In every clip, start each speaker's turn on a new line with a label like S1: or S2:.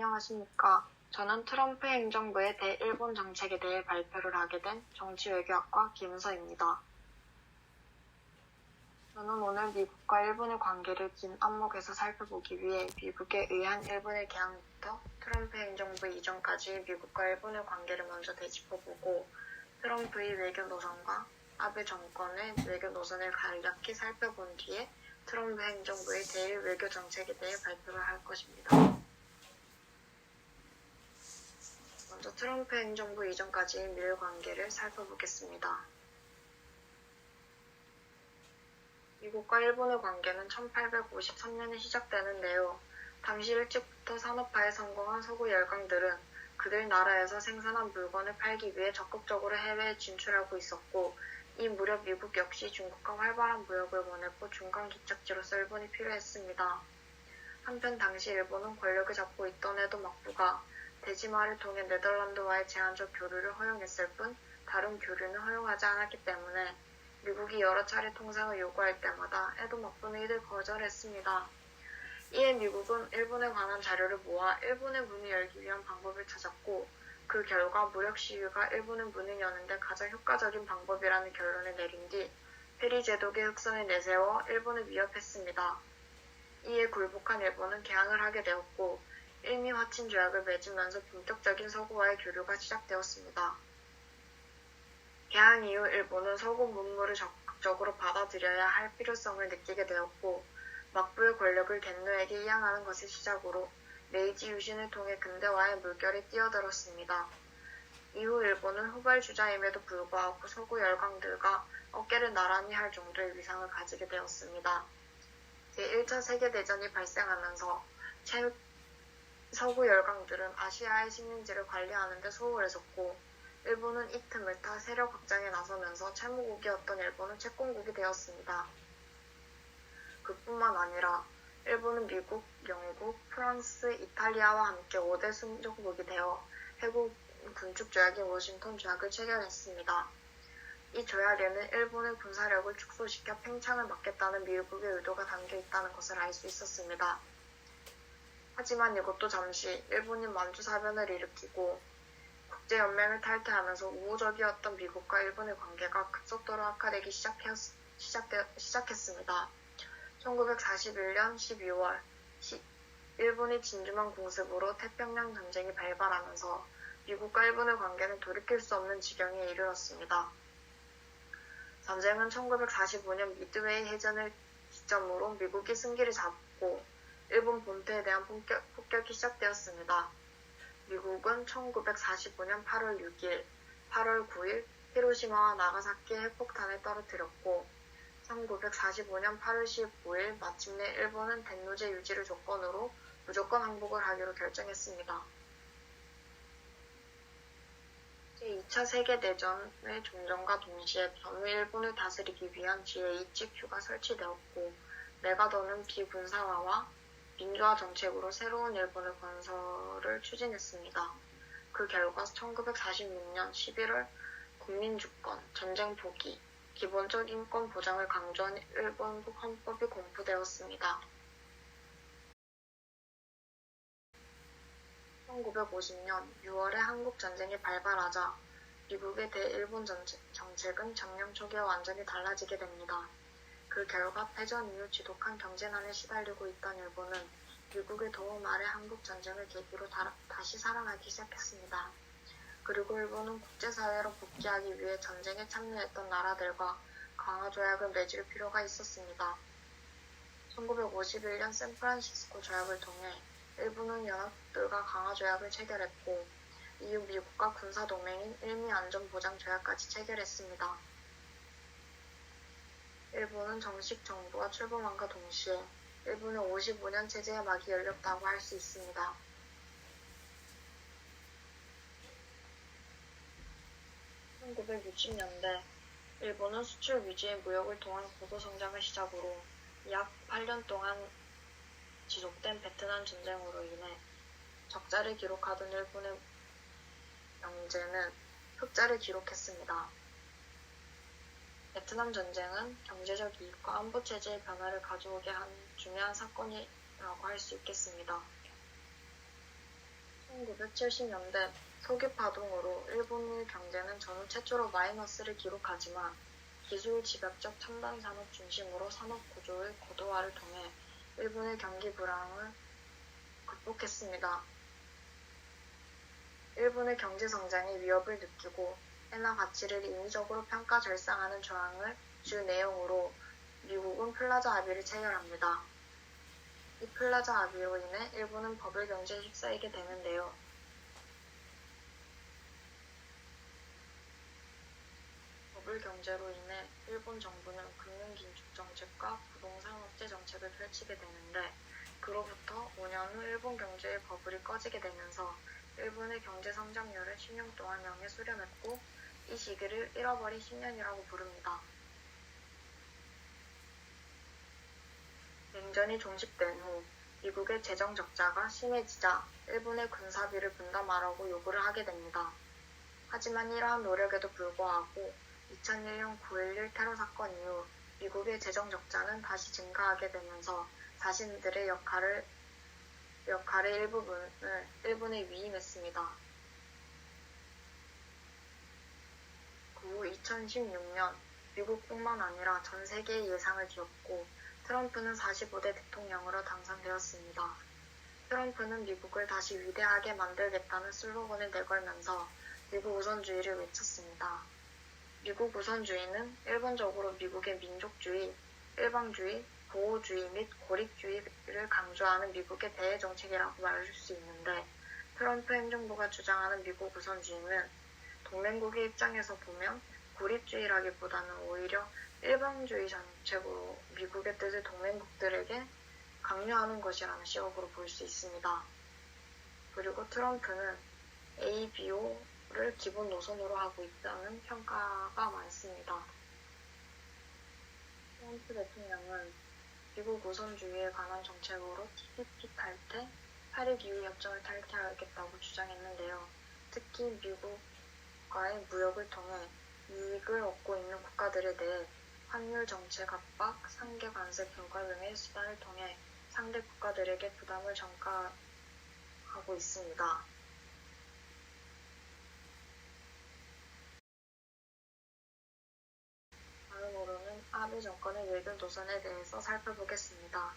S1: 안녕하십니까. 저는 트럼프 행정부의 대일본 정책에 대해 발표를 하게 된 정치외교학과 김은서입니다. 저는 오늘 미국과 일본의 관계를 긴 안목에서 살펴보기 위해 미국에 의한 일본의 개항부터 트럼프 행정부 이전까지 미국과 일본의 관계를 먼저 되짚어보고 트럼프의 외교 노선과 아베 정권의 외교 노선을 간략히 살펴본 뒤에 트럼프 행정부의 대일 외교 정책에 대해 발표를 할 것입니다. 먼저 트럼프 행정부 이전까지의 미일 관계를 살펴보겠습니다. 미국과 일본의 관계는 1853년에 시작되는데요. 당시 일찍부터 산업화에 성공한 서구 열강들은 그들 나라에서 생산한 물건을 팔기 위해 적극적으로 해외에 진출하고 있었고, 이 무렵 미국 역시 중국과 활발한 무역을 원했고 중간 기착지로서 일본이 필요했습니다. 한편 당시 일본은 권력을 잡고 있던 에도 막부가 대지마를 통해 네덜란드와의 제한적 교류를 허용했을 뿐 다른 교류는 허용하지 않았기 때문에 미국이 여러 차례 통상을 요구할 때마다 에도 막부는 이를 거절했습니다. 이에 미국은 일본에 관한 자료를 모아 일본의 문을 열기 위한 방법을 찾았고, 그 결과 무력 시위가 일본의 문을 여는데 가장 효과적인 방법이라는 결론을 내린 뒤 페리 제독의 흑선을 내세워 일본을 위협했습니다. 이에 굴복한 일본은 개항을 하게 되었고, 일미 화친 조약을 맺으면서 본격적인 서구와의 교류가 시작되었습니다. 개항 이후 일본은 서구 문물을 적극적으로 받아들여야 할 필요성을 느끼게 되었고, 막부의 권력을 겐노에게 이양하는 것을 시작으로 메이지 유신을 통해 근대화의 물결에 뛰어들었습니다. 이후 일본은 후발주자임에도 불구하고 서구 열강들과 어깨를 나란히 할 정도의 위상을 가지게 되었습니다. 제1차 세계대전이 발생하면서 서구 열강들은 아시아의 식민지를 관리하는 데 소홀해졌고, 일본은 이 틈을 타 세력 확장에 나서면서 채무국이었던 일본은 채권국이 되었습니다. 그뿐만 아니라 일본은 미국, 영국, 프랑스, 이탈리아와 함께 5대 승전국이 되어 해군 군축조약인 워싱턴 조약을 체결했습니다. 이 조약에는 일본의 군사력을 축소시켜 팽창을 막겠다는 미국의 의도가 담겨 있다는 것을 알 수 있었습니다. 하지만 이것도 잠시 일본이 만주사변을 일으키고 국제연맹을 탈퇴하면서 우호적이었던 미국과 일본의 관계가 급속도로 악화되기 시작했습니다. 1941년 12월 일본이 진주만 공습으로 태평양 전쟁이 발발하면서 미국과 일본의 관계는 돌이킬 수 없는 지경에 이르렀습니다. 전쟁은 1945년 미드웨이 해전을 기점으로 미국이 승기를 잡고 일본 본토에 대한 폭격이 시작되었습니다. 미국은 1945년 8월 6일, 8월 9일 히로시마와 나가사키에 핵폭탄을 떨어뜨렸고 1945년 8월 15일 마침내 일본은 대노제 유지를 조건으로 무조건 항복을 하기로 결정했습니다. 제2차 세계대전의 종전과 동시에 전후 일본을 다스리기 위한 GHQ가 설치되었고, 메가더는 비군사화와 민주화 정책으로 새로운 일본의 건설을 추진했습니다. 그 결과 1946년 11월 국민주권, 전쟁 포기, 기본적 인권 보장을 강조한 일본국 헌법이 공포되었습니다. 1950년 6월에 한국전쟁이 발발하자 미국의 대일본 정책은 작년 초기에 완전히 달라지게 됩니다. 그 결과 패전 이후 지독한 경제난에 시달리고 있던 일본은 미국의 도움 아래 한국전쟁을 계기로 다시 살아나기 시작했습니다. 그리고 일본은 국제사회로 복귀하기 위해 전쟁에 참여했던 나라들과 강화조약을 맺을 필요가 있었습니다. 1951년 샌프란시스코 조약을 통해 일본은 연합국들과 강화조약을 체결했고, 이후 미국과 군사동맹인 일미안전보장조약까지 체결했습니다. 일본은 정식 정부가 출범함과 동시에 일본의 55년 체제의 막이 열렸다고 할 수 있습니다. 1960년대 일본은 수출 위주의 무역을 통한 고도성장을 시작으로 약 8년 동안 지속된 베트남 전쟁으로 인해 적자를 기록하던 일본의 경제는 흑자를 기록했습니다. 베트남 전쟁은 경제적 이익과 안보 체제의 변화를 가져오게 한 중요한 사건이라고 할 수 있겠습니다. 1970년대 석유 파동으로 일본의 경제는 전후 최초로 마이너스를 기록하지만 기술 집약적 첨단 산업 중심으로 산업 구조의 고도화를 통해 일본의 경기 불황을 극복했습니다. 일본의 경제 성장의 위협을 느끼고 엔화 가치를 인위적으로 평가 절상하는 조항을 주 내용으로 미국은 플라자 합의를 체결합니다. 이 플라자 합의로 인해 일본은 버블 경제에 휩싸이게 되는데요. 버블 경제로 인해 일본 정부는 금융긴축 정책과 부동산 억제 정책을 펼치게 되는데 그로부터 5년 후 일본 경제의 버블이 꺼지게 되면서 일본의 경제 성장률은 10년 동안 0에 수렴했고 이 시기를 잃어버린 10년이라고 부릅니다. 냉전이 종식된 후 미국의 재정 적자가 심해지자 일본의 군사비를 분담하라고 요구를 하게 됩니다. 하지만 이러한 노력에도 불구하고 2001년 9.11 테러 사건 이후 미국의 재정 적자는 다시 증가하게 되면서 자신들의 역할의 일부분을 일본에 위임했습니다. 그 후 2016년 미국뿐만 아니라 전 세계의 예상을 뒤엎고 트럼프는 45대 대통령으로 당선되었습니다. 트럼프는 미국을 다시 위대하게 만들겠다는 슬로건을 내걸면서 미국 우선주의를 외쳤습니다. 미국 우선주의는 일반적으로 미국의 민족주의, 일방주의, 보호주의 및 고립주의를 강조하는 미국의 대외 정책이라고 말할 수 있는데 트럼프 행정부가 주장하는 미국 우선주의는 동맹국의 입장에서 보면 고립주의라기보다는 오히려 일방주의 정책으로 미국의 뜻을 동맹국들에게 강요하는 것이라는 시각으로 볼 수 있습니다. 그리고 트럼프는 ABO를 기본 노선으로 하고 있다는 평가가 많습니다. 트럼프 대통령은 미국 우선주의에 관한 정책으로 TPP 탈퇴, 파리 기후 협정을 탈퇴하겠다고 주장했는데요. 특히 미국과의 무역을 통해 이익을 얻고 있는 국가들에 대해 환율 정책 압박, 상계 관세 불가 등의 수단을 통해 상대 국가들에게 부담을 전가하고 있습니다. 다음으로는 아베 정권의 외교 노선에 대해서 살펴보겠습니다.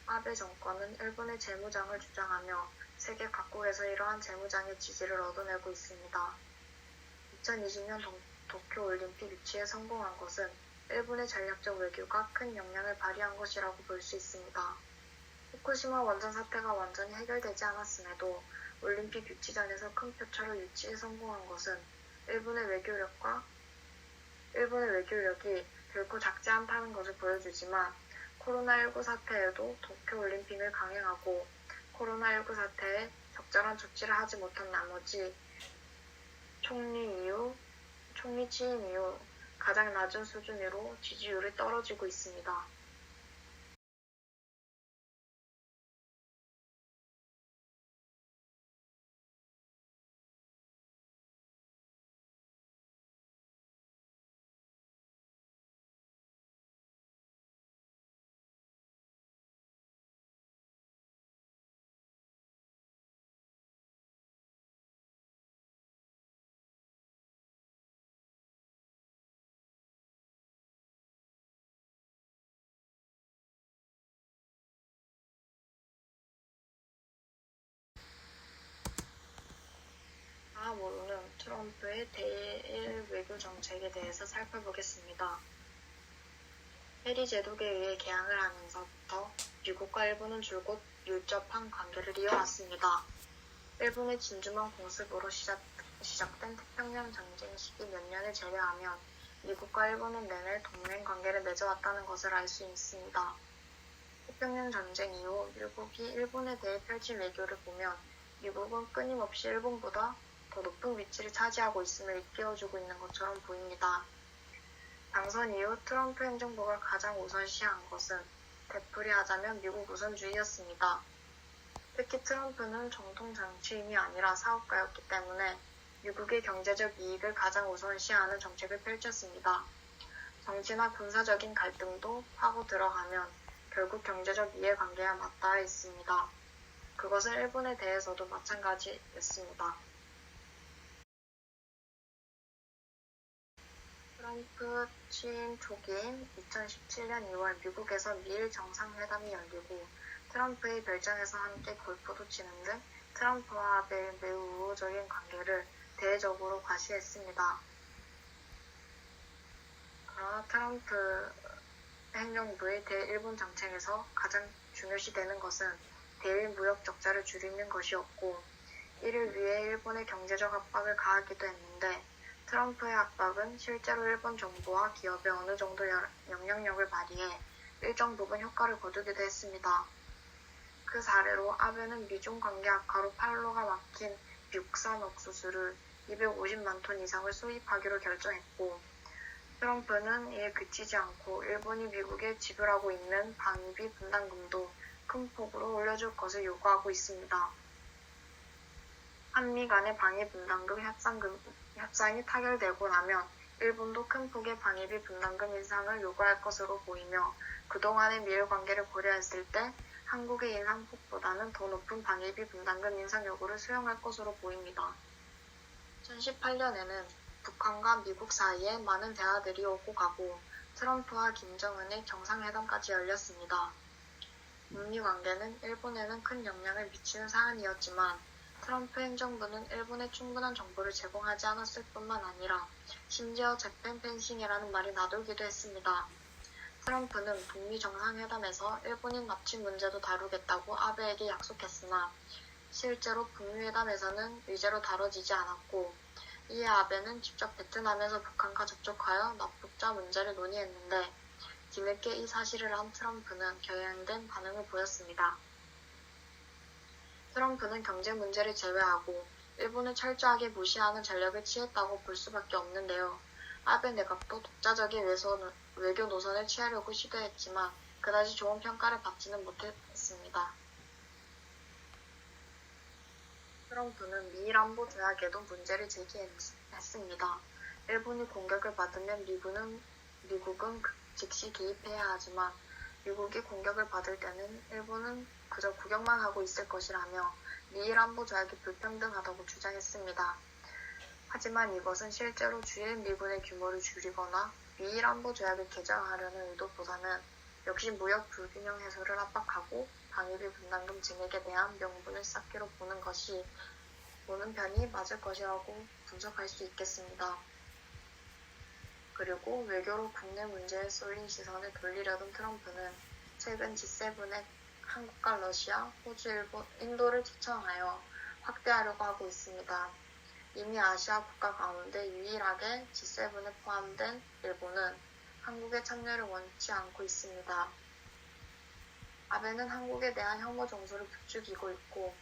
S1: 아베 정권은 일본의 재무장을 주장하며 세계 각국에서 이러한 재무장의 지지를 얻어내고 있습니다. 2020년 도쿄올림픽 유치에 성공한 것은 일본의 전략적 외교가 큰 영향을 발휘한 것이라고 볼 수 있습니다. 후쿠시마 원전 사태가 완전히 해결되지 않았음에도 올림픽 유치장에서 큰 표차로 유치에 성공한 것은 일본의 외교력이 결코 작지 않다는 것을 보여주지만 코로나19 사태에도 도쿄올림픽을 강행하고 코로나19 사태에 적절한 조치를 하지 못한 나머지 총리 취임 이후 가장 낮은 수준으로 지지율이 떨어지고 있습니다. 다음으로는 트럼프의 대일 외교 정책에 대해서 살펴보겠습니다. 해리 제독에 의해 개항을 하면서부터 미국과 일본은 줄곧 밀접한 관계를 이어왔습니다. 일본의 진주만 공습으로 시작된 태평양 전쟁 시기 몇 년을 제외하면 미국과 일본은 내내 동맹 관계를 맺어왔다는 것을 알 수 있습니다. 태평양 전쟁 이후 미국이 일본에 대해 펼친 외교를 보면 미국은 끊임없이 일본보다 더 높은 위치를 차지하고 있음을 일깨워주고 있는 것처럼 보입니다. 당선 이후 트럼프 행정부가 가장 우선시한 것은 되풀이하자면 미국 우선주의였습니다. 특히 트럼프는 정통 정치인이 아니라 사업가였기 때문에 미국의 경제적 이익을 가장 우선시하는 정책을 펼쳤습니다. 정치나 군사적인 갈등도 파고 들어가면 결국 경제적 이해관계와 맞닿아 있습니다. 그것은 일본에 대해서도 마찬가지였습니다. 트럼프 취임 초기인 2017년 2월 미국에서 미일 정상회담이 열리고 트럼프의 별장에서 함께 골프도 치는 등 트럼프와 아베의 매우 우호적인 관계를 대외적으로 과시했습니다. 그러나 트럼프 행정부의 대일본 정책에서 가장 중요시되는 것은 대일 무역 적자를 줄이는 것이었고, 이를 위해 일본의 경제적 압박을 가하기도 했는데, 트럼프의 압박은 실제로 일본 정부와 기업에 어느 정도 영향력을 발휘해 일정 부분 효과를 거두기도 했습니다. 그 사례로 아베는 미중 관계 악화로 팔로가 막힌 육산 옥수수를 250만 톤 이상을 수입하기로 결정했고, 트럼프는 이에 그치지 않고 일본이 미국에 지불하고 있는 방위비 분담금도 큰 폭으로 올려줄 것을 요구하고 있습니다. 한미 간의 방위 분담금 협상이 타결되고 나면 일본도 큰 폭의 방위비 분담금 인상을 요구할 것으로 보이며, 그동안의 미일 관계를 고려했을 때 한국의 인상폭보다는 더 높은 방위비 분담금 인상 요구를 수용할 것으로 보입니다. 2018년에는 북한과 미국 사이에 많은 대화들이 오고 가고 트럼프와 김정은의 정상회담까지 열렸습니다. 북미 관계는 일본에는 큰 영향을 미치는 사안이었지만 트럼프 행정부는 일본에 충분한 정보를 제공하지 않았을 뿐만 아니라 심지어 재팬 펜싱이라는 말이 나돌기도 했습니다. 트럼프는 북미 정상회담에서 일본인 납치 문제도 다루겠다고 아베에게 약속했으나 실제로 북미 회담에서는 의제로 다뤄지지 않았고, 이에 아베는 직접 베트남에서 북한과 접촉하여 납북자 문제를 논의했는데, 뒤늦게 이 사실을 안 트럼프는 경향된 반응을 보였습니다. 트럼프는 경제 문제를 제외하고 일본을 철저하게 무시하는 전략을 취했다고 볼 수밖에 없는데요. 아베 내각도 독자적인 외교 노선을 취하려고 시도했지만 그다지 좋은 평가를 받지는 못했습니다. 트럼프는 미일 안보 조약에도 문제를 제기했습니다. 일본이 공격을 받으면 미국은 즉시 개입해야 하지만 미국이 공격을 받을 때는 일본은 그저 구경만 하고 있을 것이라며 미일 안보 조약이 불평등하다고 주장했습니다. 하지만 이것은 실제로 주일 미군의 규모를 줄이거나 미일 안보 조약을 개정하려는 의도보다는 역시 무역 불균형 해소를 압박하고 방위비 분담금 증액에 대한 명분을 쌓기로 보는 편이 맞을 것이라고 분석할 수 있겠습니다. 그리고 외교로 국내 문제에 쏠린 시선을 돌리려던 트럼프는 최근 G7에 한국과 러시아, 호주, 일본, 인도를 초청하여 확대하려고 하고 있습니다. 이미 아시아 국가 가운데 유일하게 G7에 포함된 일본은 한국의 참여를 원치 않고 있습니다. 아베는 한국에 대한 혐오 정서를 부추기고 있고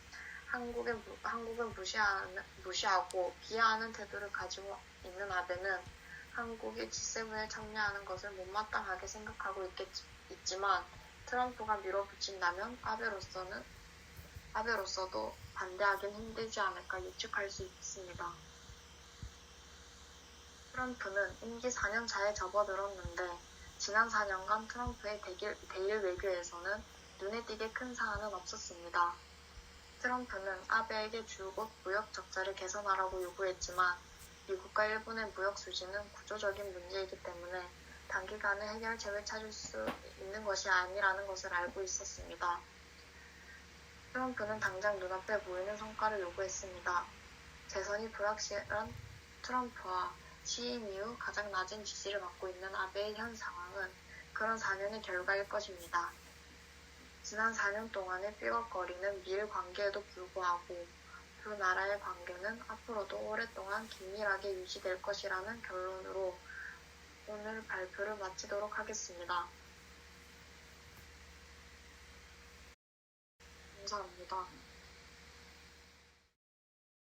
S1: 한국은 무시하고 비하하는 태도를 가지고 있는 아베는 한국이 G7에 참여하는 것을 못마땅하게 생각하고 있지만 트럼프가 밀어붙인다면 아베로서도 반대하긴 힘들지 않을까 예측할 수 있습니다. 트럼프는 임기 4년 차에 접어들었는데 지난 4년간 트럼프의 대일 외교에서는 눈에 띄게 큰 사안은 없었습니다. 트럼프는 아베에게 줄곧 무역 적자를 개선하라고 요구했지만 미국과 일본의 무역 수지는 구조적인 문제이기 때문에 단기간에 해결책을 찾을 수 있는 것이 아니라는 것을 알고 있었습니다. 트럼프는 당장 눈앞에 보이는 성과를 요구했습니다. 재선이 불확실한 트럼프와 취임 이후 가장 낮은 지지를 받고 있는 아베의 현 상황은 그런 4년의 결과일 것입니다. 지난 4년 동안의 삐걱거리는 미일 관계에도 불구하고 두 나라의 관계는 앞으로도 오랫동안 긴밀하게 유지될 것이라는 결론으로 오늘 발표를 마치도록 하겠습니다. 감사합니다.